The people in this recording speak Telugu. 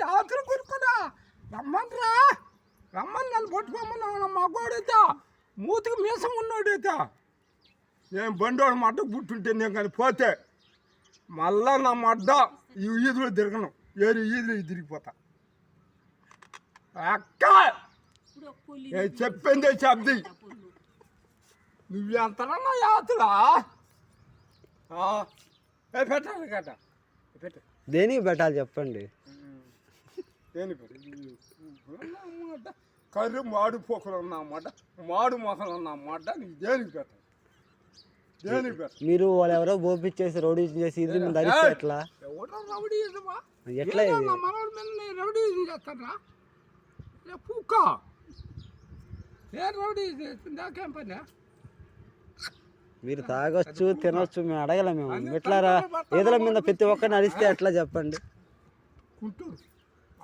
యాత్ర కొనుక్కోడా రమ్మంటరా రమ్మని నన్ను పట్టుకోమన్నా మగవాడైతే మూతికి మీసం ఉన్నాడైతే నేను బండోడు మడ్డ పుట్టుంటే నేను కానీ పోతే మళ్ళా నా మడ్డ ఈ ఈదులో తిరగను ఏడు ఈదులో తిరిగిపోతా అక్క చెప్పిందే శబ్ది నువ్వెంతనా నా యాత్ర పెట్టాలి కట పెట్ట దేనికి పెట్టాలి చెప్పండి. కర్రీ మాడు పోకలు ఉన్నమాట మాడు మొక్కలు ఉన్నమాట నీకు దేనికి పెట్టాలి దేనికి పెట్టాలి. మీరు వాళ్ళు ఎవరో బోపిచ్చేసి రౌడీ చేసి ఇది ధరిస్తే ఎట్లా ఎవడో రౌడీ ఎట్లా మనోడి మీద రౌడీ చేస్తారా పూక ఏ రౌడీ నాకేం పని. మీరు తాగొచ్చు తినొచ్చు మేము అడగలేము మేము ఎట్లారా ఏదల మీద ప్రతి ఒక్కరిని అడిస్తే ఎట్లా చెప్పండి. గుంటూరు